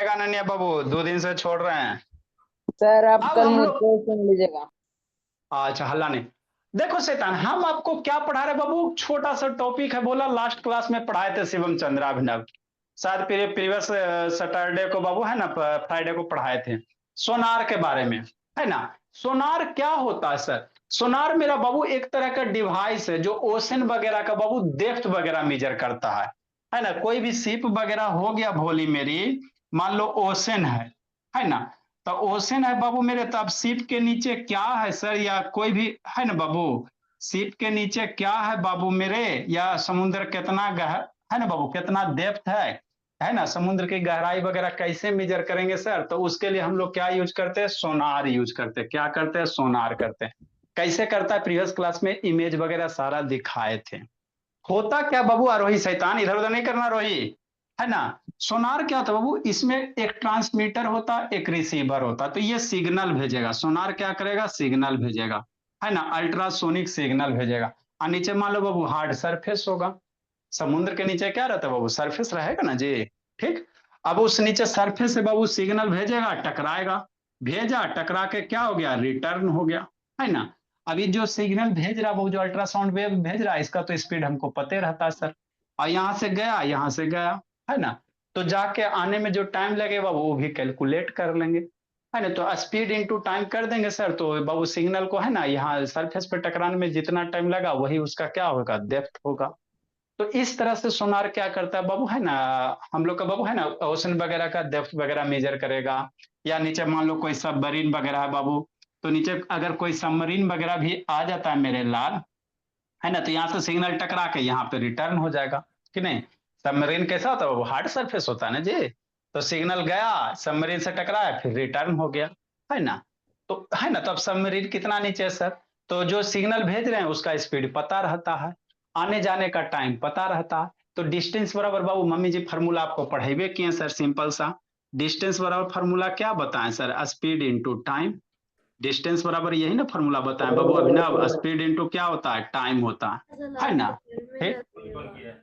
अनन्या बाबू 2 दिन से छोड़ रहे हैं। सर आप अब कल हम लोग मुझसे सुन लीजिएगा। अच्छा हल्ला नहीं। देखो शैतान, हम आपको क्या पढ़ा रहे बाबू, छोटा सा टॉपिक है, बोला लास्ट क्लास में पढ़ाए थे शिवम चंद्रा अभिनव। शायद प्रीवियस सैटरडे को बाबू है ना, फ्राइडे को पढ़ाए थे सोनार के बारे में, है ना। सोनार क्या होता है सर? सोनार मेरा बाबू एक तरह का डिवाइस है जो ओशन वगैरह का बाबू डेप्थ वगैरह मेजर करता है ना। कोई भी शिप वगैरह हो गया भोली मेरी, मान लो ओशन है ना। तो ओशन है बाबू मेरे, तो अब शिप के नीचे क्या है सर, या कोई भी है ना बाबू, शिप के नीचे क्या है बाबू मेरे, या समुद्र कितना गहर है ना बाबू, कितना डेप्थ है ना। समुद्र की गहराई वगैरह कैसे मेजर करेंगे सर? तो उसके लिए हम लोग क्या यूज करते हैं, सोनार यूज करते हैं। क्या करते हैं, सोनार करते हैं। कैसे करता है, प्रीवियस क्लास में इमेज वगैरह सारा दिखाए थे। होता क्या बाबू, आरोही शैतान इधर उधर नहीं करना रोही, है ना। सोनार क्या होता है बाबू, इसमें एक ट्रांसमीटर होता है, एक रिसीवर होता है। तो ये सिग्नल भेजेगा, सोनार क्या करेगा, सिग्नल भेजेगा, है ना, अल्ट्रासोनिक सिग्नल भेजेगा। और नीचे मान लो बाबू हार्ड सरफेस होगा। समुद्र के नीचे क्या रहता है बाबू, सरफेस रहेगा ना जी। ठीक। अब उस नीचे सरफेस से बाबू सिग्नल भेजेगा, टकराएगा। भेजा, टकरा के क्या हो गया, रिटर्न हो गया, है ना। अभी जो सिग्नल भेज रहा है वो जो अल्ट्रासाउंड वेव भेज रहा है, इसका तो स्पीड हमको पता ही रहता है सर। और यहाँ से गया, यहाँ से गया, है ना। तो जाके आने में जो टाइम लगेगा वो भी कैलकुलेट कर लेंगे, है ना। तो स्पीड इंटू टाइम कर देंगे सर, तो बाबू सिग्नल को है ना यहाँ सरफेस पे टकराने में जितना टाइम लगा वही उसका क्या होगा, डेप्थ होगा। तो इस तरह से सोनार क्या करता है बाबू, है ना, हम लोग का बाबू है ना, ओशन वगैरह का डेप्थ वगैरह मेजर करेगा। या नीचे मान लो कोई सबमरीन वगैरह है बाबू, तो नीचे अगर कोई सबमरीन वगैरह भी आ जाता है मेरे लाल, है ना, तो यहाँ से सिग्नल टकरा के यहाँ पे रिटर्न हो जाएगा कि नहीं। सबमरीन कैसा होता है वो, हार्ड सरफेस होता है ना जी। तो सिग्नल गया, सबमरीन से टकराया, फिर रिटर्न हो गया, है ना। तो है ना, तो अब सबमरीन कितना नीचे है सर, तो जो सिग्नल भेज रहे हैं उसका स्पीड पता रहता है, आने जाने का टाइम पता रहता है। तो डिस्टेंस बराबर बाबू, मम्मी जी फार्मूला आपको पढ़ेबे किए सर, सिंपल सा। डिस्टेंस बराबर फार्मूला क्या बताएं sir, speed into time. Distance बराबर यही ना फार्मूला बताएं बाबू अभिनव, स्पीड इंटू क्या होता है, टाइम होता है ना। ठीक।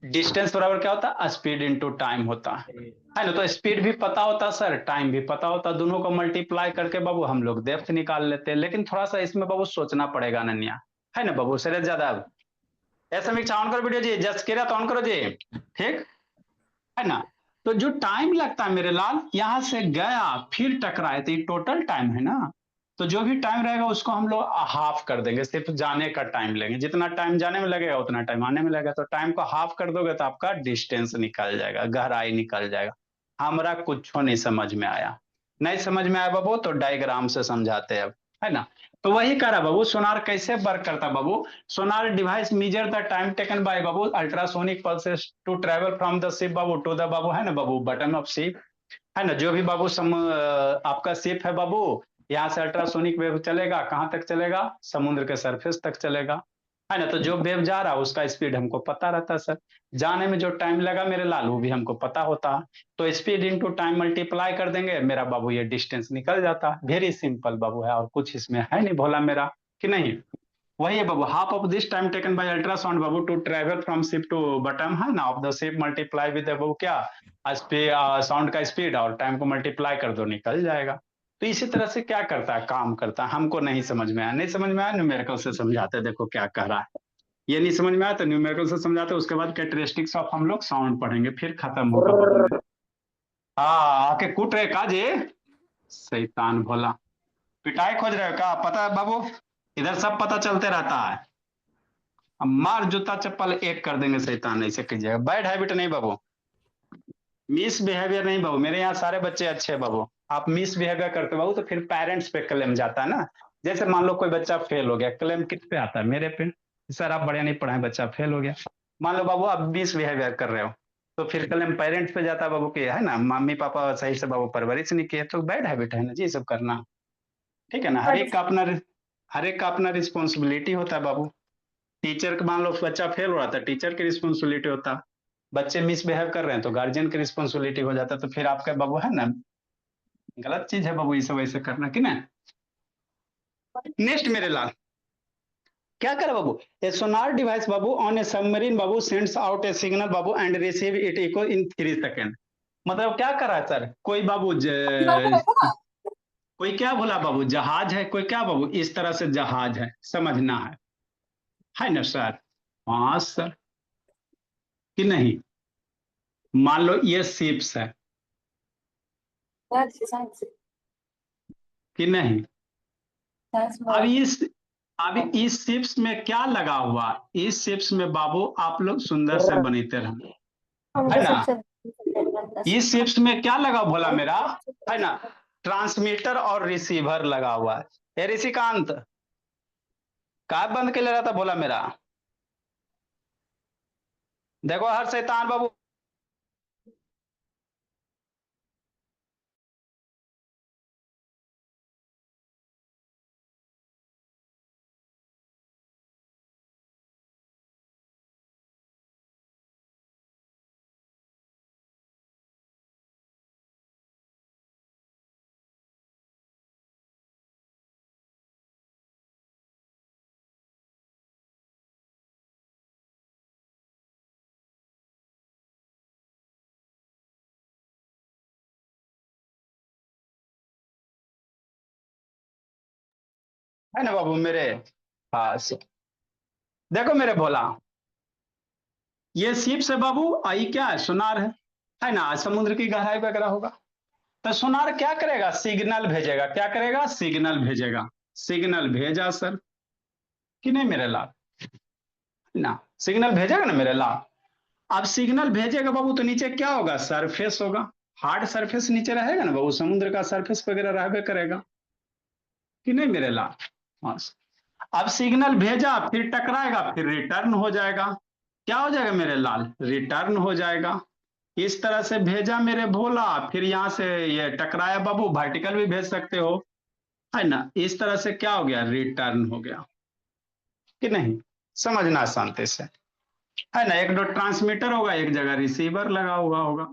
डिस्टेंस बराबर क्या होता है, स्पीड इंटू टाइम होता है ना। तो स्पीड भी पता होता है सर, टाइम भी पता होता है, दोनों को मल्टीप्लाई करके बाबू हम लोग डेप्थ निकाल लेते हैं। लेकिन थोड़ा सा इसमें बाबू सोचना पड़ेगा अनन्या, है ना बाबू, शरद यादव। ऐसा समीक्षा ऑन करो वीडियो जी, जस्ट किया तो ऑन करो जी। ठीक है ना। तो जो टाइम लगता है मेरे लाल, यहां से गया फिर टकराए, तो ये टोटल टाइम है ना। तो जो भी टाइम रहेगा उसको हम लोग हाफ कर देंगे, सिर्फ जाने का टाइम लेंगे, जितना टाइम जाने में लगेगा उतना टाइम आने में लगेगा। तो टाइम को हाफ कर दोगे तो आपका डिस्टेंस निकल जाएगा, गहराई निकल जाएगा। हमारा कुछ नहीं समझ में आया, नहीं समझ में आया बाबू तो डायग्राम से समझाते हैं अब, है ना। तो वही करा बाबू, सोनार कैसे वर्क करता बाबू। Sonar device measure the time taken by बाबू ultrasonic pulses to travel from the ship बाबू टू द बाबू, है ना बाबू, बटन ऑफ शिप, है ना। जो भी बाबू आपका शिप है बाबू, यहाँ से अल्ट्रासोनिक वेव चलेगा, कहाँ तक चलेगा, समुद्र के सरफेस तक चलेगा, है ना। तो जो वेव जा रहा है उसका स्पीड हमको पता रहता है सर। जाने में जो टाइम लगा मेरे लाल वो भी हमको पता होता है। तो स्पीड इंटू टाइम मल्टीप्लाई कर देंगे मेरा बाबू, ये डिस्टेंस निकल जाता है। वेरी सिंपल बाबू है, और कुछ इसमें है नहीं भोला मेरा, कि नहीं। वही है बाबू, half of this time taken by ultrasound बाबू to travel from ship to bottom, है ना, of the ship multiply with बाबू क्या, साउंड का स्पीड, और टाइम को मल्टीप्लाई कर दो निकल जाएगा। तो इसी तरह से क्या करता है, काम करता है। हमको नहीं समझ में आया, नहीं समझ में आया, न्यूमेरिकल से समझाते हैं, देखो क्या कह रहा है। ये नहीं समझ में आया तो न्यूमेरिकल से समझाते हैं, उसके बाद कैरेक्टरिस्टिक्स ऑफ हम लोग साउंड पढ़ेंगे, फिर खत्म होगा बाबू मेरा। हाँ आके कूट रहे काजे, शैतान भोला। पिटाई खोज रहे हो का, पता है बाबू, इधर सब पता चलते रहता है। अब मार जूता चप्पल एक कर देंगे शैतान, ऐसे कीजिएगा, बैड हैबिट नहीं बाबू, मिस बिहेवियर नहीं बाबू। मेरे यहाँ सारे बच्चे अच्छे हैं बाबू, आप मिस बिहेवियर करते बाबू तो फिर पेरेंट्स पे क्लेम जाता है ना। जैसे मान लो कोई बच्चा फेल हो गया, क्लेम किस पे आता है, मेरे पे। सर आप बढ़िया नहीं पढ़ाए, बच्चा फेल हो गया। मान लो बाबू आप मिस बिहेवियर कर रहे हो, तो फिर क्लेम पेरेंट्स पे जाता है बाबू की, है ना, मम्मी पापा सही से बाबू परवरिश नहीं किए, तो बैड हैबिट है ना जी, ये सब करना। ठीक है ना, हर एक का अपना रिस्पॉन्सिबिलिटी होता है बाबू। टीचर का मान लो बच्चा फेल हो रहा था, टीचर की रिस्पॉन्सिबिलिटी होता। बच्चे मिसबिहेव कर रहे हैं तो गार्जियन की रिस्पॉन्सिबिलिटी हो जाता। तो फिर आपका बाबू है ना, गलत चीज है बाबू ये सब ऐसे करना, कि ना। नेक्स्ट मेरे लाल, क्या करे बाबू, ए सोनार डिवाइस बाबू ऑन ए सबमरीन बाबू सेंड्स आउट ए सिग्नल बाबू and receive it echo in 3 second. मतलब क्या कर रहा है सर? कोई बाबू कोई क्या बोला बाबू? जहाज है, कोई क्या बाबू? इस तरह से जहाज समझना है ना सर? हाँ सर, कि नहीं? मान लो ये शिप्स है, कि नहीं? अब इस अब इस शिप्स में क्या लगा हुआ? इस शिप्स में बाबू आप लोग सुंदर से बनते रहो, है ना? इस शिप्स में क्या लगा भोला मेरा, है ना? ट्रांसमीटर और रिसीवर लगा हुआ है। ये ऋषिकांत का बंद के ले रहा था भोला मेरा? देखो हर शैतान बाबू, है ना बाबू मेरे? हाँ देखो मेरे भोला, ये शिप से बाबू आई क्या है? सुनार है ना? समुद्र की गहराई वगैरह होगा। तो सोनार क्या करेगा? सिग्नल भेजेगा। क्या करेगा? सिग्नल भेजेगा। सिग्नल भेजा सर, कि नहीं मेरे लाल? ना, सिग्नल भेजेगा ना मेरे लाल। अब सिग्नल भेजेगा बाबू तो नीचे क्या होगा? सरफेस होगा। हार्ड सरफेस नीचे रहेगा ना बाबू, समुद्र का सरफेस वगैरह रहबे करेगा, कि नहीं मेरे लाल? हाँ। अब सिग्नल भेजा, फिर टकराएगा, फिर रिटर्न हो जाएगा। क्या हो जाएगा मेरे लाल? रिटर्न हो जाएगा। इस तरह से भेजा मेरे भोला, फिर यहां से ये टकराया बाबू, वर्टिकल भी भेज सकते हो, है ना? इस तरह से क्या हो गया? रिटर्न हो गया, कि नहीं? समझना शांति से, है ना? एक दो ट्रांसमीटर होगा, एक जगह रिसीवर लगा हुआ होगा,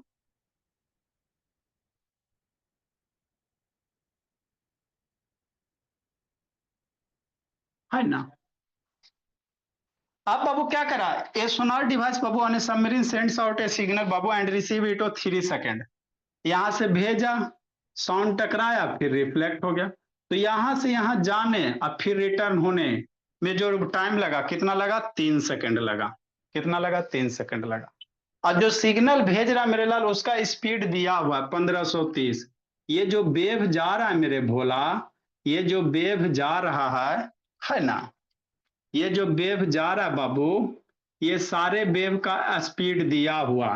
है ना? अब बाबू क्या करा? ए सोनार डिवाइस बाबू on a submarine sends out a signal बाबू and receive it of 3 second. यहां से भेजा, साउंड टकराया, फिर रिफ्लेक्ट हो गया। तो यहां से यहां जाने और फिर रिटर्न होने में जो टाइम लगा, कितना लगा? 3 सेकंड लगा। कितना लगा? 3 सेकंड लगा। और जो सिग्नल भेज रहा है मेरे लाल, उसका स्पीड दिया हुआ है 1530। ये जो वेव जा रहा है मेरे भोला, ये जो वेव जा रहा है ना? ये जो वेव जा रहा है बाबू, ये सारे वेव का स्पीड दिया हुआ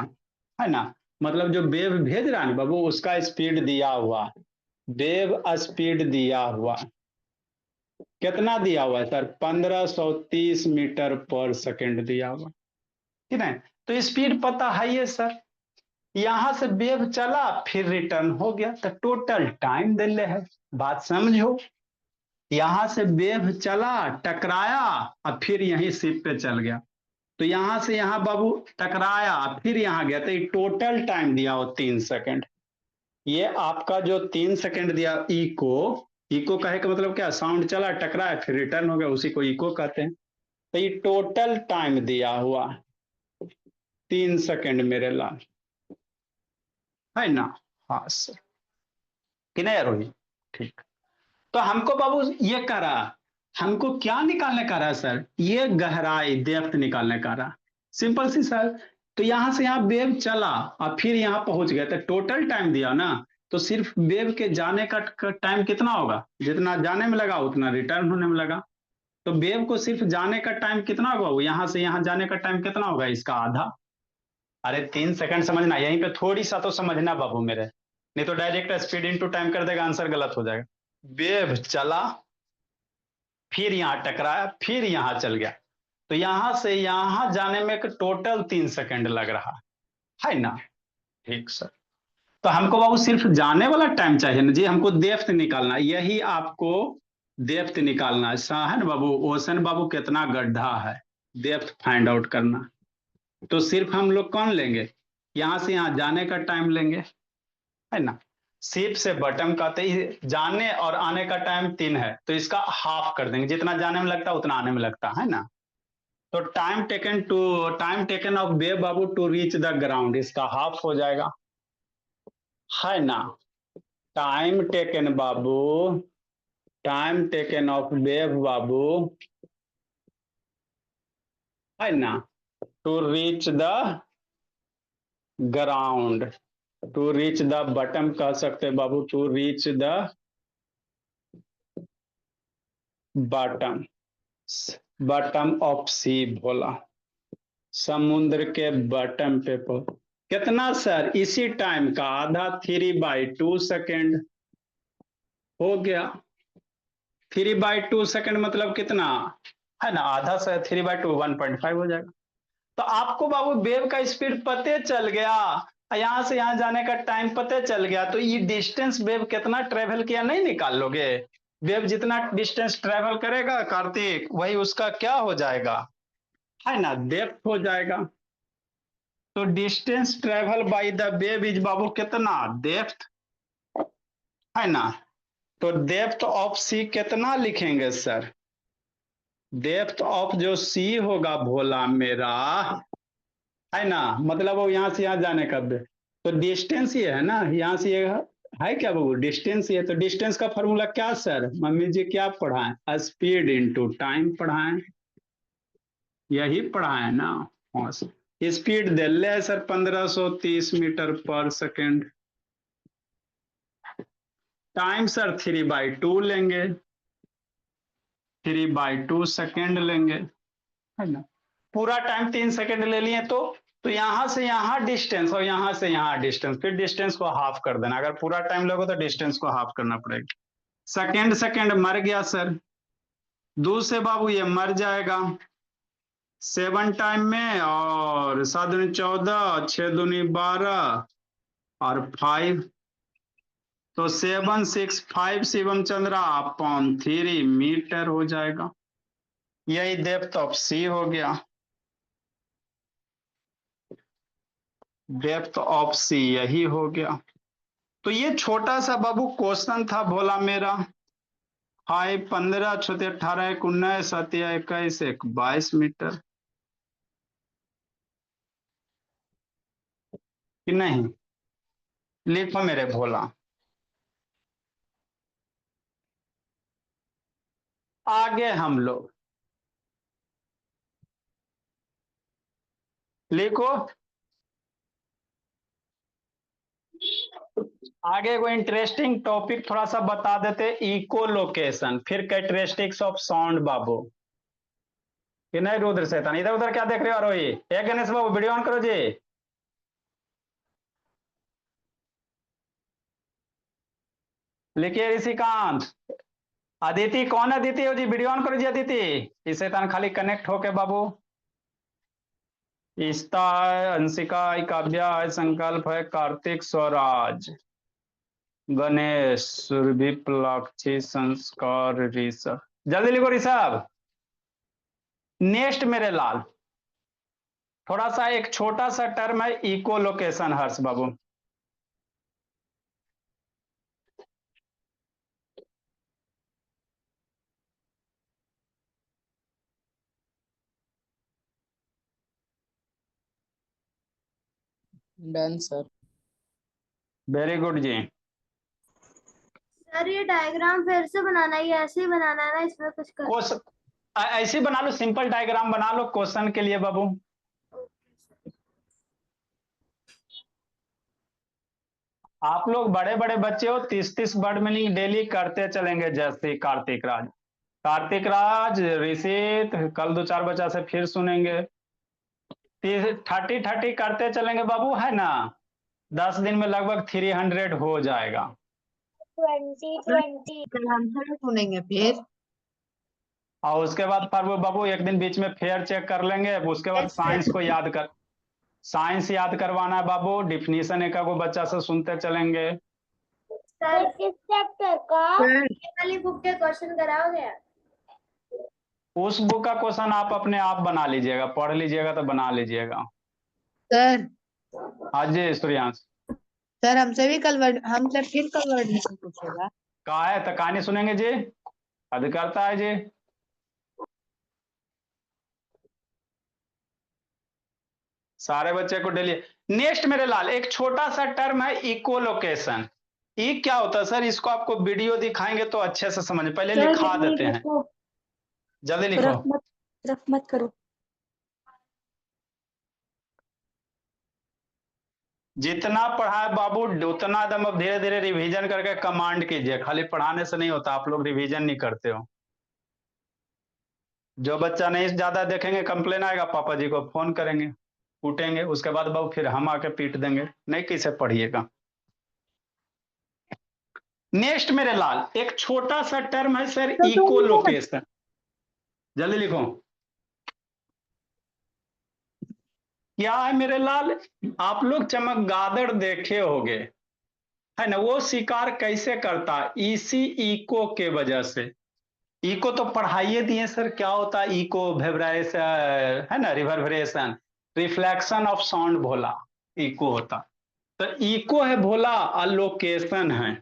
है ना? मतलब जो वेव भेज रहा है ना बाबू, उसका स्पीड दिया हुआ, वेव स्पीड दिया हुआ। कितना दिया हुआ है सर? 1530 मीटर पर सेकेंड दिया हुआ, ठीक है? तो स्पीड पता है ये सर। यहां से वेव चला, फिर रिटर्न हो गया, तो टोटल टाइम दे ले है। बात समझो, यहां से वेव चला, टकराया, और फिर यहीं शिप पे चल गया। तो यहां से यहां बाबू टकराया, फिर यहां गया, तो ये टोटल टाइम दिया हो 3 सेकंड। ये आपका जो 3 सेकंड दिया, इको, इको कहे का मतलब क्या? साउंड चला, टकराया, फिर रिटर्न हो गया, उसी को इको कहते हैं। तो ये टोटल टाइम दिया हुआ 3 सेकंड मेरे लाल, है ना? हाँ सर, कि नहीं रोहित? ठीक। तो हमको बाबू ये करा, हमको क्या निकालने का रहा सर? ये गहराई, डेप्थ निकालने का रहा। सिंपल सी सर। तो यहां से यहां वेव चला और फिर यहां पहुंच गया, तो टोटल टाइम दिया ना। तो सिर्फ वेव के जाने का टाइम कितना होगा? जितना जाने में लगा उतना रिटर्न होने में लगा। तो वेव को सिर्फ जाने का टाइम कितना होगा? यहां से यहां जाने का टाइम कितना होगा? इसका आधा। अरे 3 सेकंड समझना, यहीं पे थोड़ी सा तो समझना बाबू मेरे, नहीं तो डायरेक्ट स्पीड इनटू टाइम कर देगा, आंसर गलत हो जाएगा। वेव चला, फिर यहां टकराया, फिर यहां चल गया। तो यहां से यहां जाने में टोटल 3 सेकंड लग रहा है ना? ठीक सर। तो हमको बाबू सिर्फ जाने वाला टाइम चाहिए ना जी, हमको डेप्थ निकालना, यही आपको डेप्थ निकालना है ना बाबू? ओशन बाबू कितना गड्ढा है, डेप्थ फाइंड आउट करना। तो सिर्फ हम लोग कौन लेंगे? यहां से यहां जाने का टाइम लेंगे, है ना? शिप से बटन का, तो जाने और आने का टाइम 3 है, तो इसका हाफ कर देंगे। जितना जाने में लगता है उतना आने में लगता है ना? तो टाइम टेकन ऑफ वेव बाबू टू रीच द ग्राउंड, इसका हाफ हो जाएगा। है ना। टाइम टेकन बाबू, टाइम टेकन ऑफ वेव बाबू, है ना, to reach the ground, to reach the bottom कह सकते हैं बाबू, to reach the bottom, bottom of sea बोला, समुद्र के बटम पे कितना सर, इसी टाइम का आधा 3/2 सेकेंड हो गया। 3/2 सेकेंड मतलब कितना है ना, आधा से 3/2 1.5 हो जाएगा। तो आपको बाबू वेव का स्पीड पते चल गया, यहां से यहां जाने का टाइम पते चल गया, तो ये डिस्टेंस वेव कितना ट्रेवल किया नहीं निकाल लोगे। वेव जितना डिस्टेंस ट्रेवल करेगा कार्तिक, वही उसका क्या हो जाएगा, है ना, डेप्थ हो जाएगा। तो distance travel by the wave is बाबू कितना, डेप्थ, है ना। तो डेप्थ ऑफ सी कितना लिखेंगे सर, डेप्थ ऑफ जो सी होगा भोला मेरा, है ना, मतलब वो यहां से यहां जाने का तो डिस्टेंस ये है ना, यहाँ से ये है क्या बाबू, डिस्टेंस ये, तो डिस्टेंस का फॉर्मूला क्या सर, मम्मी जी क्या पढ़ाएं, स्पीड इनटू टाइम पढ़ाएं, यही पढ़ाएं ना। हाँ स्पीड दे ले सर 1530 मीटर पर सेकेंड, टाइम सर 3/2 लेंगे, 3/2 सेकेंड लेंगे, है ना। पूरा टाइम 3 सेकेंड ले लिए तो यहां से यहां डिस्टेंस और यहां से यहां डिस्टेंस, फिर डिस्टेंस को हाफ कर देना, अगर पूरा टाइम लोगे तो डिस्टेंस को हाफ करना पड़ेगा। सेकेंड सेकेंड मर गया सर, 2 से बाबू ये मर जाएगा 7 टाइम में, और 7 दूनी 14, 6 दूनी 12 और 5, तो 765 शिवम चंद्रा अपॉन 3 मीटर हो जाएगा। यही डेप्थ ऑफ सी हो गया, डेप्थ ऑफ सी यही हो गया। तो ये छोटा सा बाबू क्वेश्चन था भोला मेरा, 5 15 छते 18 1 19 7 21 1 22 मीटर कि नहीं, लिखो मेरे भोला। आगे हम लोग लिखो, आगे कोई इंटरेस्टिंग टॉपिक थोड़ा सा बता देते, इको लोकेशन, फिर कैरेक्टरिस्टिक्स ऑफ साउंड बाबू, कि नहीं रुद्र शैतान, इधर उधर क्या देख रहे हो आरोही, गणेश बाबू वीडियो ऑन करो जी, लिखिए ऋषिकांत, अदिति कौन है, अदिति हो जी, वीडियो ऑन करो जी अदिति, इस शैतान खाली कनेक्ट होके बाबू, इस्ता है, अंशिका है, काव्या है, संकल्प है, कार्तिक, स्वराज, गणेश, सुरभि, प्लाक्षी, संस्कार, ऋषभ, जल्दी लिखो ऋषभ। नेक्स्ट मेरे लाल, थोड़ा सा एक छोटा सा टर्म है इको लोकेशन हर्ष बाबू, डन सर। वेरी गुड जी। सर ये डायग्राम फिर से बनाना है, ये ऐसे ही बनाना है ना, इसमें कुछ कर। क्वेश्चन ऐसे बना लो, सिंपल डायग्राम बना लो क्वेश्चन के लिए बाबू। आप लोग बड़े बड़े बच्चे हो, 30-30 वर्ड मीनिंग डेली करते चलेंगे, जैसे कार्तिक राज, कार्तिक राज, ऋषित, कल 2-4 बच्चा से फिर सुनेंगे, 30-30 करते चलेंगे बाबू, है ना। 10 दिन में लगभग 300 हो जाएगा। 2020 कल हम फिर सुनेंगे फिर। और उसके बाद पर वो बाबू एक दिन बीच में फेयर चेक कर लेंगे, उसके बाद साइंस को याद कर, साइंस याद करवाना है बाबू, डिफिनीशन एक को बच्चा से सुनते चलेंगे। सर किस चैप्टर का सर ये वाली बुक के क्वेश्चन कराओगे? उस बुक का क्वेश्चन आप अपने आप बना लीजिएगा, पढ़ लीजिएगा तो बना लीजिएगा। सर हाँ जी सूर्यांश, सर हमसे भी कल वर्ड, हमसे फिर कल वर्ड नहीं पूछेगा। कहा है तो कहानी सुनेंगे जी, हद करता है जी। सारे बच्चे को डेली। नेक्स्ट मेरे लाल, एक छोटा सा टर्म है इकोलोकेशन। ये क्या होता है सर? इसको आपको वीडियो दिखाएंगे तो अच्छे से समझ, पहले सर लिखा नहीं देते हैं, देखो, जल्दी लिखो। रफ मत करो। जितना पढ़ा है बाबू उतना एकदम अब धीरे धीरे रिवीजन करके कमांड कीजिए, खाली पढ़ाने से नहीं होता, आप लोग रिवीजन नहीं करते हो। जो बच्चा नहीं ज्यादा देखेंगे कंप्लेन आएगा, पापा जी को फोन करेंगे, कूटेंगे, उसके बाद बाबू फिर हम आके पीट देंगे, नहीं किसे पढ़िएगा। नेक्स्ट मेरे लाल, एक छोटा सा टर्म है सर इकोलोकेशन, जल्दी लिखो। क्या है मेरे लाल? आप लोग चमगादड़ देखे होंगे, है ना? वो शिकार कैसे करता? इसी इको के वजह से। इको तो पढ़ाइए दिए सर, क्या होता है इको? वेब्राइजेशन है ना, reverberation, reflection of sound Bhola echo होता। तो इको है भोला और लोकेशन है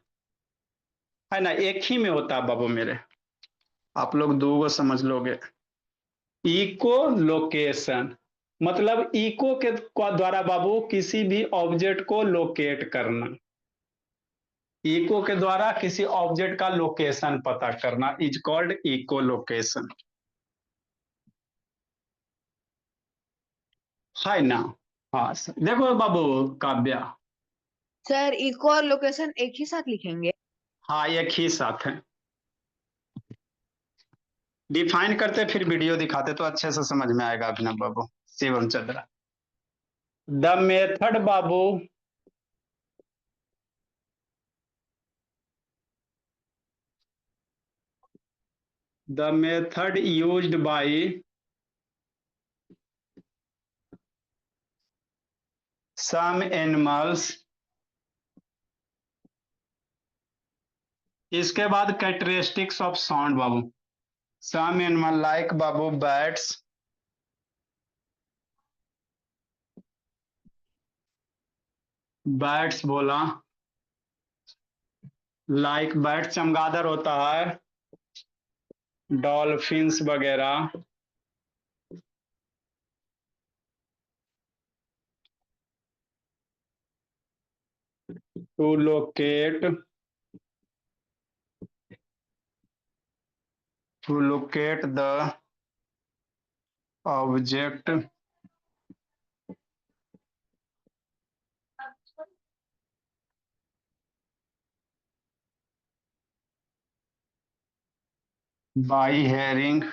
ना, एक ही में होता है बाबू मेरे, आप लोग दो गो समझ लोगे। इको लोकेशन मतलब इको के द्वारा बाबू किसी भी ऑब्जेक्ट को लोकेट करना, इको के द्वारा किसी ऑब्जेक्ट का लोकेशन पता करना इज कॉल्ड इको लोकेशन, है ना? हाँ सर, देखो बाबू काव्या, सर इको और लोकेशन एक ही साथ लिखेंगे? हाँ एक ही साथ है, डिफाइन करते फिर वीडियो दिखाते तो अच्छे से समझ में आएगा अभिनव बाबू, शिवम चंद्रा। द मेथड बाबू, the method used by some animals, इसके बाद कैरेक्टरिस्टिक्स ऑफ साउंड बाबू, some animal like बाबू बैट्स, बैट्स बोला, लाइक बैट चमगादड़ होता है, डॉल्फिन्स वगैरह, to locate, to locate the object by hearing,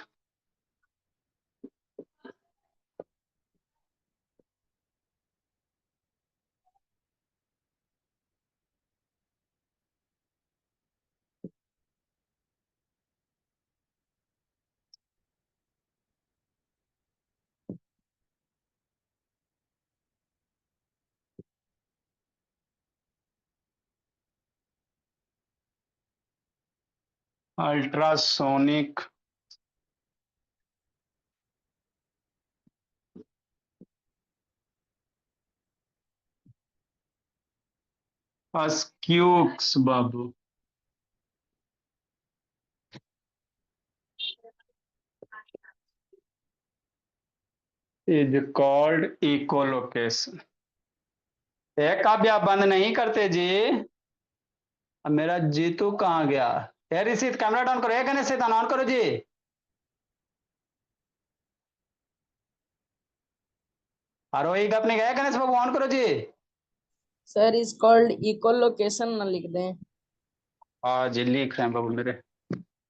ultrasonic, squeaks बाबू, इज कॉल्ड इकोलोकेशन। एक काव्या बंद नहीं करते जी, अब मेरा जीतू कहाँ गया? ए ऋषित कैमरा डाउन करो, एक गणेश ऑन करो जी। आरोही अपने गए गणेश बाबू, ऑन करो जी। सर इज कॉल्ड इकोलोकेशन ना लिख दें। हाँ जी लिख रहे हैं बाबू मेरे,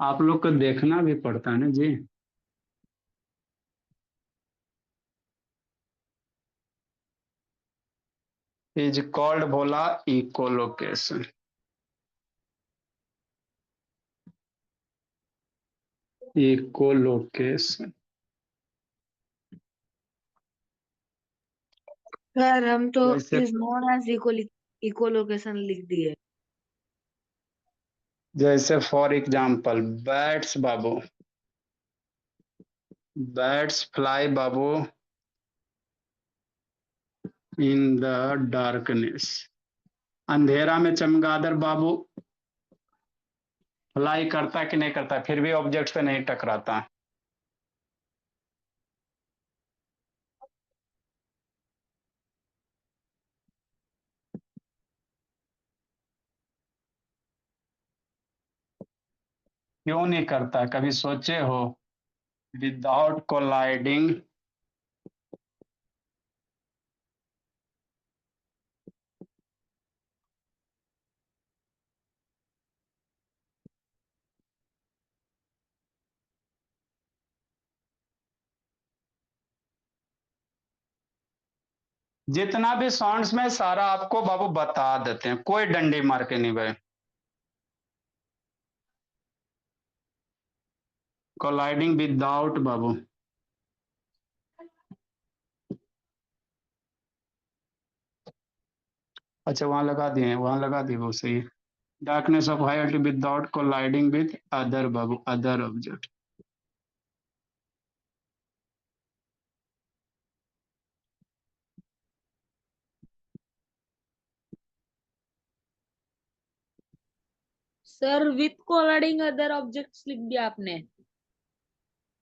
आप लोग को देखना भी पड़ता है ना जी। Is called Bhola echolocation, echolocation. Sir हम तो जैसे is known as echo location लिख दिए। जैसे फॉर एग्जाम्पल बैट्स बाबू, बैट्स फ्लाई बाबू इन द डार्कनेस, अंधेरा में चमगादड़ बाबू फ्लाई करता है कि नहीं करता, फिर भी ऑब्जेक्ट पे नहीं टकराता। क्यों नहीं करता, कभी सोचे हो? विदाउट कोलाइडिंग, जितना भी साउंड्स में सारा आपको बाबू बता देते हैं, कोई डंडी मार के नहीं भाई। कोलाइडिंग विदाउट बाबू, अच्छा वहां लगा दिए, वहां लगा दिए, वो सही है। Darkness of high without colliding with other बाबू, other object. Sir with colliding other objects लिख दिया आपने।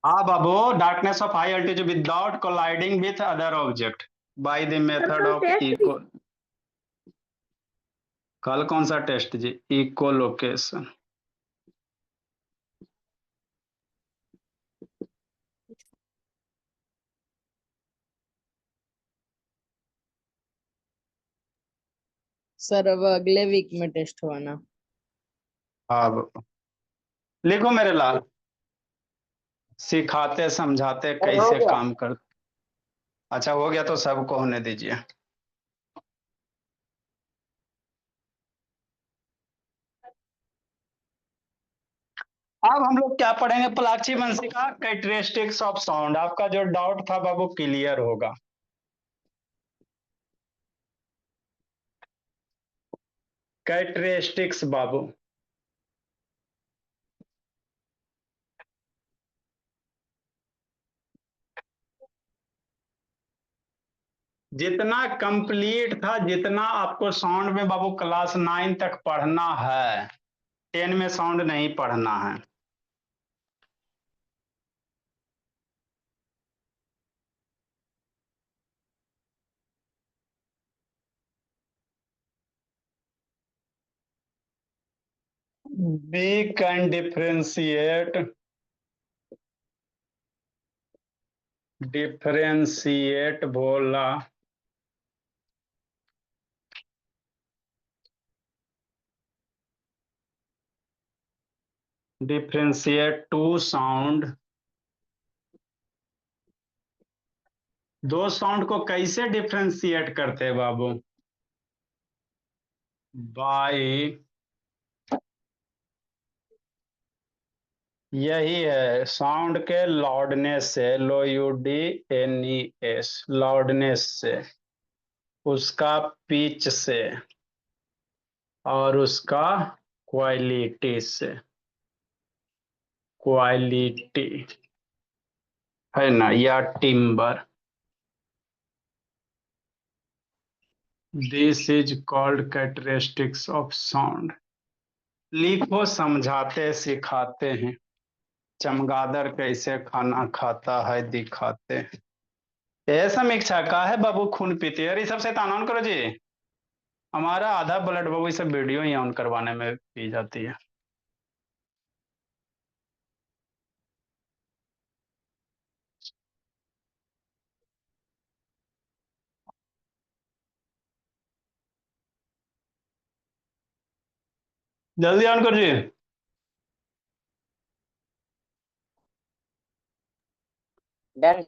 हाँ बाबू, darkness of high altitude without colliding with other object by the sir method call of test echo. कल कौन सा test जी? Echolocation. सर अब अगले वीक में टेस्ट हुआ ना। हाँ बाबू, लिखो मेरे लाल, सिखाते समझाते कैसे काम कर। अच्छा हो गया तो सबको होने दीजिए। अब हम लोग क्या पढ़ेंगे? प्लाची वंशिका कैरेक्टरिस्टिक्स ऑफ साउंड। आपका जो डाउट था बाबू क्लियर होगा। कैरेक्टरिस्टिक्स बाबू, जितना कंप्लीट था, जितना आपको साउंड में बाबू क्लास 9 तक पढ़ना है, 10 में साउंड नहीं पढ़ना है। We can differentiate बोला, differentiate टू साउंड। दो साउंड को कैसे डिफ्रेंशिएट करते हैं बाबू? बाय, यही है साउंड के लाउडनेस से, L U D N E S, loudness से, उसका पिच से, और उसका क्वालिटी से। क्वालिटी है ना, या timber. This is called characteristics of sound. लिखो, समझाते सिखाते हैं। चमगादड़ कैसे खाना खाता है दिखाते हैं। ये समीक्षा का है बाबू, खून पीते हैं। अरे सब शैतान ऑन करो जी, हमारा आधा ब्लड बाबू इसे वीडियो ही ऑन करवाने में पी जाती है। जल्दी ऑन करो जी। डन।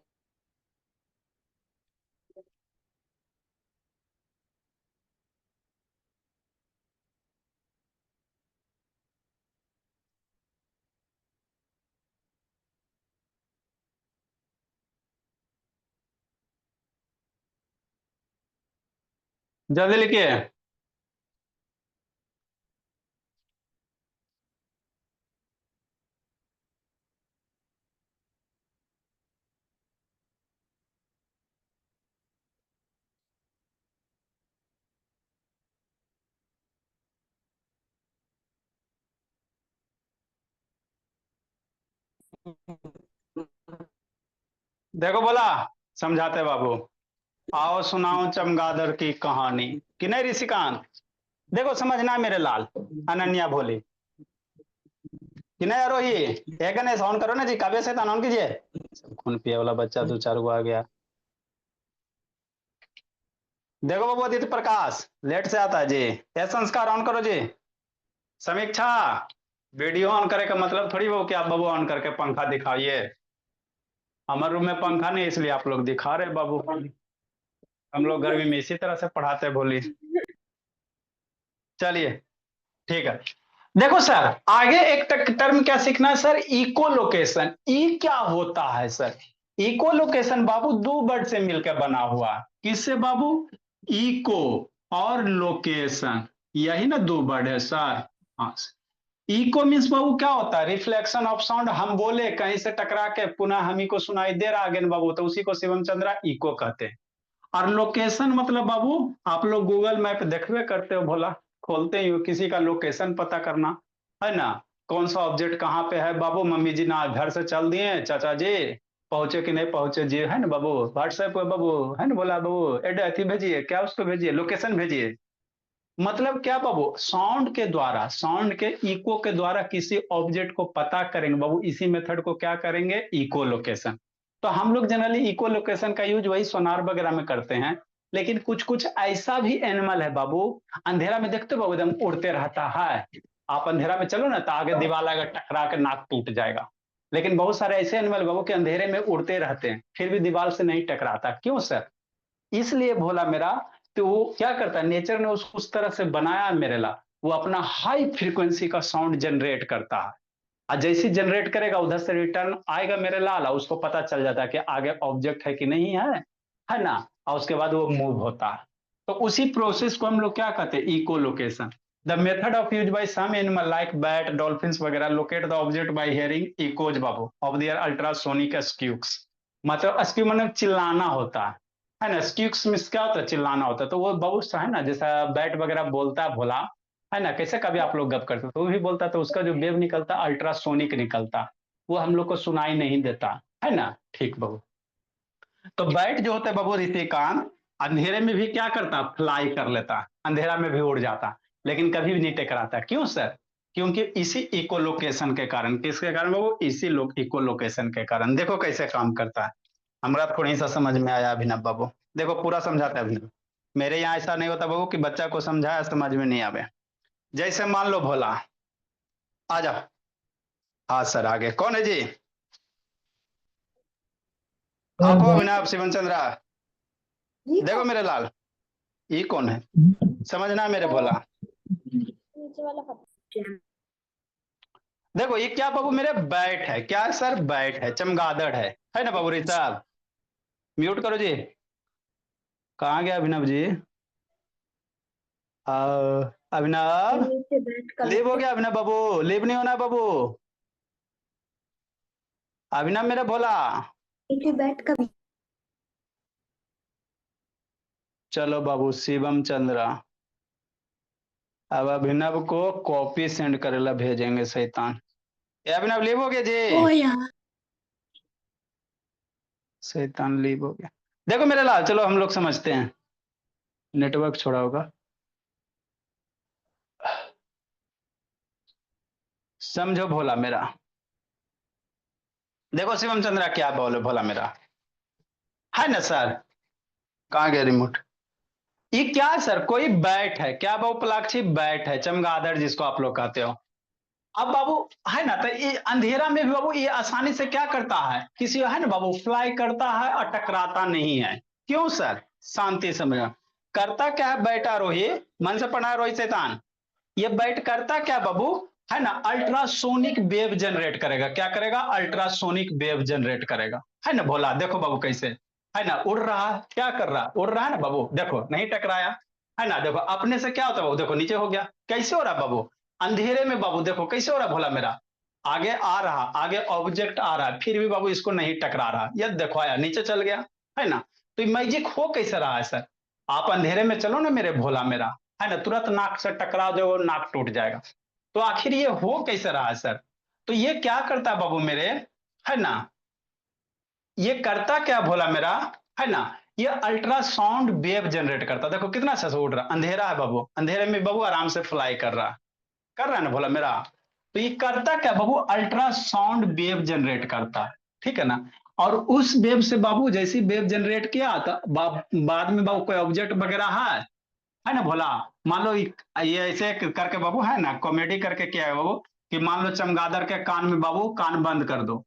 जल्दी लिखिए। देखो बोला, समझाते बाबू। आओ सुनाओ चमगादड़ की कहानी। कि नहीं ऋषिकांत? देखो समझना है मेरे लाल, अनन्या भोली। कि नहीं आरोही? एक गणेश ऑन करो ना जी, काव्य से ऑन कीजिए। खून पिए वाला बच्चा 2-4 गो आ गया। देखो बाबू आदित्य प्रकाश लेट से आता है जी। ये संस्कार ऑन करो जी। समीक्षा वीडियो ऑन करे का मतलब थोड़ी वो कि आप बाबू ऑन करके पंखा दिखाइए। हमारे रूम में पंखा नहीं इसलिए आप लोग दिखा रहे बाबू। हम लोग गर्मी में इसी तरह से पढ़ाते हैं, बोली। चलिए ठीक है। देखो सर आगे एक टर्म क्या सीखना है सर? Eco location. ई क्या होता है सर? इको लोकेशन बाबू दो वर्ड से मिलकर बना हुआ है। किससे बाबू? इको और लोकेशन, यही ना दो वर्ड है सर। हाँ, इको मीन्स बाबू क्या होता है? Reflection of sound. हम बोले कहीं से टकरा के पुनः हम ही को सुनाई दे रहा है बाबू, तो उसी को शिवम चंद्रा इको कहते हैं। और लोकेशन मतलब बाबू आप लोग गूगल मैप देखबे करते हो, भोला खोलते ही हो, किसी का लोकेशन पता करना है ना, कौन सा ऑब्जेक्ट कहाँ पे है बाबू। मम्मी जी ना घर से चल दिए, चाचा जी पहुंचे कि नहीं पहुंचे जी, है ना बाबू। व्हाट्सएप पे बाबू है ना, बोला बाबू एड्रेस भेजिए, क्या उसको भेजिए, लोकेशन भेजिए। मतलब क्या बाबू? साउंड के द्वारा, साउंड के इको के द्वारा किसी ऑब्जेक्ट को पता करेंगे बाबू। इसी मेथड को क्या करेंगे? Echo location. तो हम लोग जनरली इको लोकेशन का यूज वही सोनार वगैरह में करते हैं। लेकिन कुछ कुछ ऐसा भी एनिमल है बाबू, अंधेरा में देखते हो बाबू एकदम उड़ते रहता है। आप अंधेरा में चलो ना तो आगे दीवार अगर टकरा के नाक टूट जाएगा। लेकिन बहुत सारे ऐसे एनिमल बाबू के अंधेरे में उड़ते रहते हैं, फिर भी दीवार से नहीं टकराता। क्यों सर? इसलिए भोला मेरा, तो वो क्या करता है, नेचर ने उसको उस तरह से बनाया मेरे ला, वो अपना हाई फ्रीक्वेंसी का साउंड जनरेट करता है। और जैसे जनरेट करेगा उधर से रिटर्न आएगा मेरे लाल, उसको पता चल जाता है कि आगे ऑब्जेक्ट है कि नहीं है ना। और उसके बाद वो मूव होता है। तो उसी प्रोसेस को हम लोग क्या कहते हैं? Echolocation. The method of use by some animal like bat, dolphins वगैरह locate the object by hearing echoes बाबू ऑफ देयर अल्ट्रासोनिक स्क्यूक्स। मतलब स्क्यू मतलब चिल्लाना होता है ना। स्क्यूक्स में क्या होता है? चिल्लाना होता है। तो वो बहुत सा है ना, जैसा बैट वगैरह बोलता है भोला, है ना, कैसे कभी आप लोग गप करते हो तो वो भी बोलता, तो उसका जो वेव निकलता अल्ट्रासोनिक निकलता, वो हम लोग को सुनाई नहीं देता, है ना। ठीक बाबू। तो बैट जो होता है बाबू ऋतिकांत, अंधेरे में भी क्या करता? फ्लाई कर लेता, अंधेरा में भी उड़ जाता, लेकिन कभी भी नहीं टकराता। क्यों सर? क्योंकि इसी इको लोकेशन के कारण। किसके कारण बाबू? इसी इको लोकेशन के कारण। देखो कैसे काम करता है। हमारा थोड़ी सा समझ में आया अभिनव बाबू। देखो पूरा समझाते हैं अभिनव। मेरे यहाँ ऐसा नहीं होता बाबू कि बच्चा को समझाया समझ में नहीं आवे। जैसे मान लो भोला, आ जा। हाँ सर आगे कौन है जी? आप हो अभिनव शिवन चंद्रा? देखो मेरे लाल, ये कौन है? समझना मेरे भोला। नीचे वाला पता। देखो ये क्या बाबू? मेरे बैट है। क्या है सर? बैट है, चमगादड़ है ना बाबू साहब। म्यूट करो जी। कहाँ गया अभिनव जी? अभिनव नीचे बैठ कर लीव हो गया अभिनव बाबू? लीव नहीं होना बाबू। अभिनव मेरे भोला। नीचे बैठ कर। चलो बाबू शिवम चंद्रा, अब अभिनव को कॉपी सेंड करेला भेजेंगे शैतान। ये अभिनव लीव हो गया ओ जी? यार। शैतान लीव हो गया। देखो मेरे लाल, चलो हम लोग समझते हैं। नेटवर्क छोड़ा होगा। समझो भोला मेरा। देखो शिवम चंद्रा क्या बोले भोला मेरा, है ना सर। कहाँ गया रिमोट? ये क्या है सर? कोई बैट है क्या बाबू? पलाक्षी बैट है, चमगादड़ जिसको आप लोग कहते हो। अब बाबू है ना, तो ये अंधेरा में भी बाबू ये आसानी से क्या करता है? किसी है ना बाबू, फ्लाई करता है और टकराता नहीं है। क्यों सर? शांति समझ। करता क्या है बैट आरोही? मन से पढ़ा है रोहित शैतान। ये बैट करता क्या बाबू? है ना, अल्ट्रासोनिक वेव जनरेट करेगा। क्या करेगा? अल्ट्रासोनिक वेव जनरेट करेगा, है ना भोला। देखो बाबू कैसे, है ना, उड़ रहा है। क्या कर रहा है? उड़ रहा है ना बाबू। देखो नहीं टकराया, है ना। देखो अपने से क्या होता है बाबू? देखो नीचे हो गया। कैसे हो रहा है बाबू? अंधेरे में बाबू देखो कैसे हो रहा है भोला मेरा। आगे आ रहा, आगे ऑब्जेक्ट आ रहा है, फिर भी बाबू इसको नहीं टकरा रहा। ये देखो आया, नीचे चल गया, है ना। तो मैजिक हो कैसे रहा है सर? आप अंधेरे में चलो ना मेरे भोला मेरा, है ना, तुरंत नाक से टकरा जाओ, नाक टूट जाएगा। तो आखिर ये हो कैसे रहा है सर? तो ये क्या करता है बाबू मेरे, है ना, ये करता क्या भोला मेरा, है ना, ये अल्ट्रासाउंड वेव जनरेट करता। देखो कितना अच्छा से उड़ रहा, अंधेरा है बाबू, अंधेरे में बाबू आराम से फ्लाई कर रहा है ना भोला मेरा। तो ये करता क्या बाबू, अल्ट्रासाउंड वेव जनरेट करता है, ठीक है ना। और उस वेव से बाबू जैसी वेव जनरेट किया तो बाद में बाबू कोई ऑब्जेक्ट वगैरह है ना भोला। मान लो ये ऐसे करके बाबू है ना, कॉमेडी करके क्या है बाबू, कि मान लो चमगादड़ के कान में बाबू कान बंद कर दो,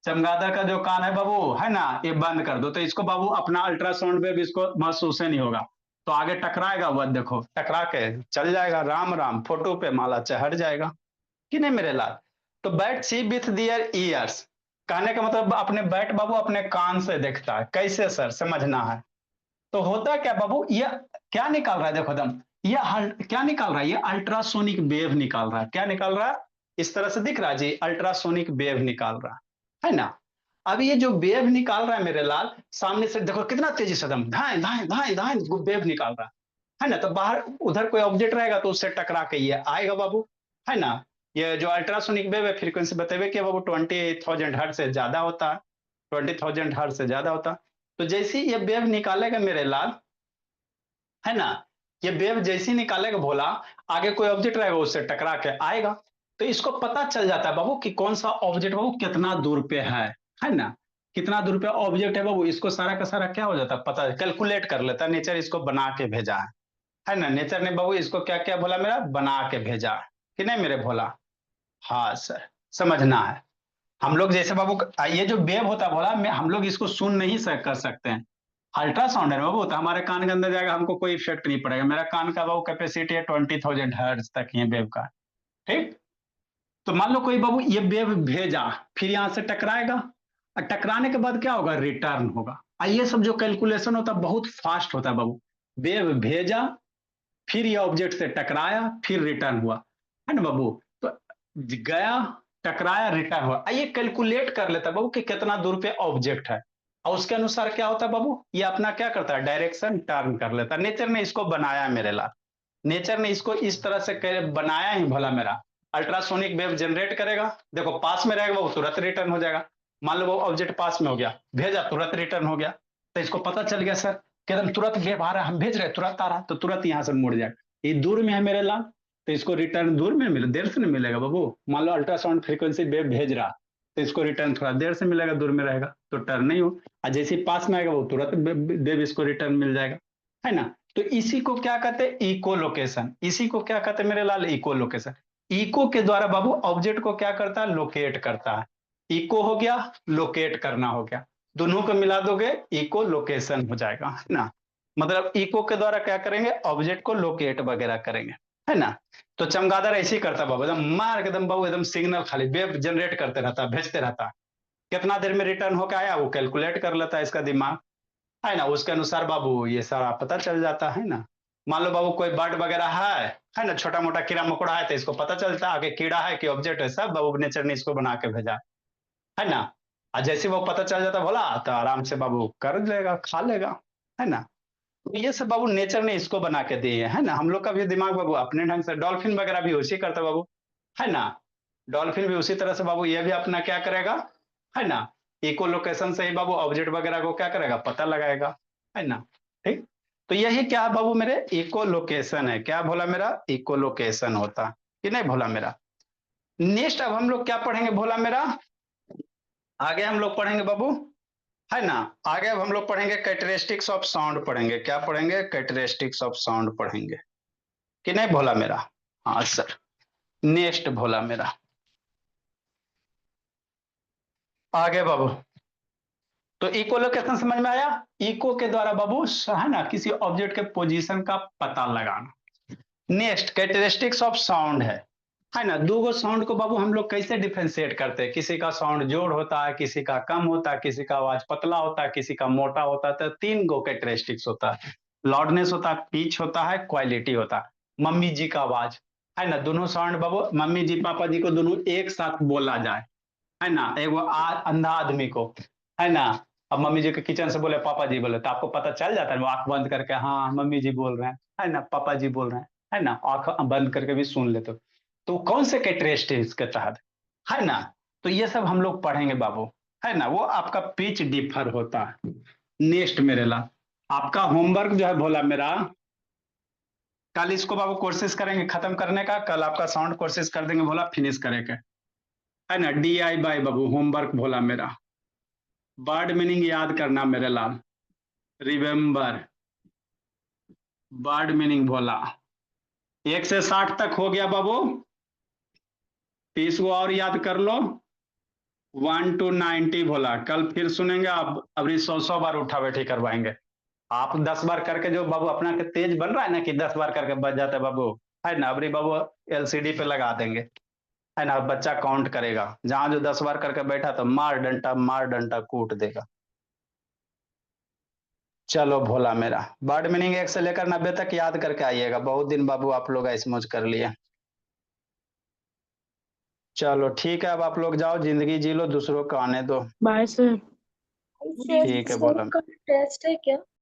चमगादड़ का जो कान है बाबू है ना ये बंद कर दो, तो इसको बाबू अपना अल्ट्रासाउंड वेव इसको महसूस ही नहीं होगा, तो आगे टकराएगा वह, देखो टकरा के चल जाएगा, राम राम फोटो पे माला चढ़ जाएगा कि नहीं मेरे लाल। तो bat see with their ears, कहने का मतलब अपने बैट बाबू अपने कान से देखता है, कैसे सर समझना है। तो होता क्या बाबू, ये क्या निकाल रहा है, देखो दम ये क्या निकाल रहा है, ये अल्ट्रासोनिक वेव निकाल रहा है। क्या निकाल रहा है, इस तरह से दिख रहा है जी, अल्ट्रासोनिक वेव निकाल रहा है ना। अब ये जो वेव निकाल रहा है मेरे लाल, सामने से देखो कितना तेजी से दम धाए धाए धाए धाए वेव निकाल रहा है ना। तो बाहर उधर कोई ऑब्जेक्ट रहेगा तो उससे टकरा के ये आएगा बाबू, है ना। ये जो अल्ट्रासोनिक वेव है फ्रीक्वेंसी बताइए कि बाबू 20,000 हर्ट्ज से ज्यादा होता है, 20,000 हर्ट्ज से ज्यादा होता है। तो जैसे ये वेव निकालेगा मेरे लाल, है ना, ये वेव जैसी निकालेगा भोला, आगे कोई ऑब्जेक्ट रहेगा उससे टकरा के आएगा, तो इसको पता चल जाता है बाबू कि कौन सा ऑब्जेक्ट बाबू कितना दूर पे है ना, कितना दूर पे ऑब्जेक्ट है बाबू, इसको सारा का सारा क्या हो जाता है पता, कैलकुलेट कर लेता है। नेचर इसको बना के भेजा है ना, नेचर ने बाबू इसको क्या क्या बोला मेरा, बना के भेजा है कि नहीं मेरे भोला। हाँ सर, समझना है। हम लोग जैसे बाबू ये जो वेव होता है बोला, मैं हम लोग इसको सुन नहीं कर सकते हैं, अल्ट्रासाउंड है ना बाबू, तो हमारे कान के अंदर जाएगा, हमको कोई इफेक्ट नहीं पड़ेगा। मेरा कान का बाबू कैपेसिटी है 20,000 हर्ट्ज तक ये वेव का, ठीक। तो मान लो कोई बाबू ये वेव भेजा, फिर यहां से टकराएगा, और टकराने के बाद क्या होगा, रिटर्न होगा। और ये सब जो कैलकुलेशन होता है बहुत फास्ट होता है बाबू, वेव भेजा, फिर ये ऑब्जेक्ट से टकराया, फिर रिटर्न हुआ, है ना बाबू। तो गया, टकराया, रिटर्न हुआ, ये कैलकुलेट कर लेता है बाबू कि कितना दूर पे ऑब्जेक्ट है, और उसके अनुसार क्या होता है बाबू, ये अपना क्या करता है, डायरेक्शन टर्न कर लेता है। नेचर ने इसको बनाया मेरे लाल, नेचर ने इसको इस तरह से बनाया ही भला मेरा। अल्ट्रासोनिक वेव जनरेट करेगा, देखो पास में रहेगा वो तुरंत रिटर्न हो जाएगा। मान लो वो ऑब्जेक्ट पास में हो गया, भेजा तुरंत रिटर्न हो गया, तो इसको पता चल गया सर कि एकदम तुरंत वेव आ रहा है, हम भेज रहे तुरंत आ रहा, तो तुरंत यहां से मुड़ जाएगा। ये दूर में है मेरे लाल, तो इसको रिटर्न दूर में मिले, देर से नहीं मिलेगा बाबू। मान लो अल्ट्रासाउंड फ्रीक्वेंसी वेव भेज रहा, तो इसको रिटर्न थोड़ा देर से मिलेगा, दूर में रहेगा तो टर्न नहीं हो, और जैसे पास में आएगा वो तुरंत वेव इसको रिटर्न मिल जाएगा, है ना। तो इसी को क्या कहते हैं, इको लोकेशन। इसी को क्या कहते हैं मेरे लाल, इको लोकेशन। इको के द्वारा बाबू ऑब्जेक्ट को क्या करता है, लोकेट करता है। इको हो गया, लोकेट करना हो गया, दोनों को मिला दोगे इको लोकेशन हो जाएगा, है ना। मतलब इको के द्वारा क्या करेंगे, ऑब्जेक्ट को लोकेट वगैरह करेंगे, है ना। तो चमगादड़ ऐसे ही करता बाबू, एकदम मार के एकदम बाबू एकदम सिग्नल खाली वेव जनरेट करते रहता, भेजते रहता, कितना देर में रिटर्न होकर आया वो कैलकुलेट कर लेता है इसका दिमाग, है ना। उसके अनुसार बाबू ये सारा पता चल जाता है ना। मान लो बाबू कोई बर्ड वगैरह है ना, छोटा मोटा कीड़ा मकोड़ा है, तो इसको पता चलता है आगे कीड़ा है कि ऑब्जेक्ट है, सब बाबू नेचर ने इसको बना के भेजा, है ना। और जैसे वो पता चल जाता बोला तो आराम से बाबू कर लेगा, खा लेगा, है ना। तो ये सब बाबू नेचर ने इसको बना के दिए है ना। हम लोग का भी दिमाग बाबू अपने ढंग से, डॉल्फिन वगैरह भी उसी करता बाबू, है ना। डॉल्फिन भी उसी तरह से बाबू ये भी अपना क्या करेगा, है ना, इको लोकेशन से ही बाबू ऑब्जेक्ट वगैरह को क्या करेगा, पता लगाएगा, है ना। ठीक। तो यही क्या है बाबू मेरे, इको लोकेशन है। क्या भोला मेरा, इको लोकेशन होता कि नहीं भोला मेरा। नेक्स्ट अब हम लोग क्या पढ़ेंगे भोला मेरा, आगे हम लोग पढ़ेंगे बाबू, है ना। आगे अब हम लोग पढ़ेंगे कैरेक्टरिस्टिक्स ऑफ साउंड पढ़ेंगे। क्या पढ़ेंगे, कैरेक्टरिस्टिक्स ऑफ साउंड पढ़ेंगे कि नहीं भोला मेरा। हाँ सर, नेक्स्ट भोला मेरा, आगे बाबू। तो इको लोकेशन समझ में आया। इको के द्वारा बाबू है ना किसी ऑब्जेक्ट के पोजीशन का पता लगाना। नेक्स्ट कैरेक्टरिस्टिक्स ऑफ साउंड है ना। दो गो साउंड को बाबू हम लोग कैसे डिफरेंशिएट करते हैं, किसी का साउंड जोड़ होता है, किसी का कम होता है, किसी का आवाज पतला होता है, किसी का मोटा होता है। तो तीन गो कैरेक्टरिस्टिक्स होता है, लाउडनेस होता है, पिच होता है, क्वालिटी होता है। मम्मी जी का आवाज, है ना, दोनों साउंड बाबू मम्मी जी पापा जी को दोनों एक साथ बोला जाए, है ना, एगो अंधा आदमी को, है ना। अब मम्मी जी के किचन से बोले पापा जी बोले, तो आपको पता चल जाता है, वो आंख बंद करके हाँ मम्मी जी बोल रहे हैं, है ना, पापा जी बोल रहे हैं, है ना, आंख बंद करके भी सुन लेते हो। तो कौन से कैरेक्टरिस्टिक्स के तहत, है ना। तो ये सब हम लोग पढ़ेंगे बाबू, है ना। वो आपका पिच डिफर होता है। नेक्स्ट मेरे ला आपका होमवर्क जो है भोला मेरा, कल इसको बाबू कोशिश करेंगे खत्म करने का, कल आपका साउंड कोशिश कर देंगे भोला फिनिश करेंगे, है ना। DIY बाबू होमवर्क भोला मेरा। वर्ड मीनिंग याद करना मेरे लाल, रिमेम्बर वर्ड मीनिंग भोला। 1 से 60 तक हो गया बाबू, 30 को और याद कर लो। 1 to 90 भोला, कल फिर सुनेंगे आप, अभी 100 बार उठा बैठी करवाएंगे। आप 10 बार करके जो बाबू अपना के तेज बन रहा है ना कि 10 बार करके बच जाता है बाबू, है ना। अभी बाबू LCD पे लगा देंगे, है ना, बच्चा काउंट करेगा, जहां जो 10 बार करके बैठा तो मार डंटा कूट देगा। चलो भोला मेरा, वर्ड मीनिंग 1 से लेकर 90 तक याद करके आइएगा, बहुत दिन बाबू आप लोग ऐसे मौज कर लिए। चलो ठीक है, अब आप लोग जाओ, जिंदगी जी लो, दूसरों को आने दो। Bye sir. ठीक है भोला। टेस्ट है क्या?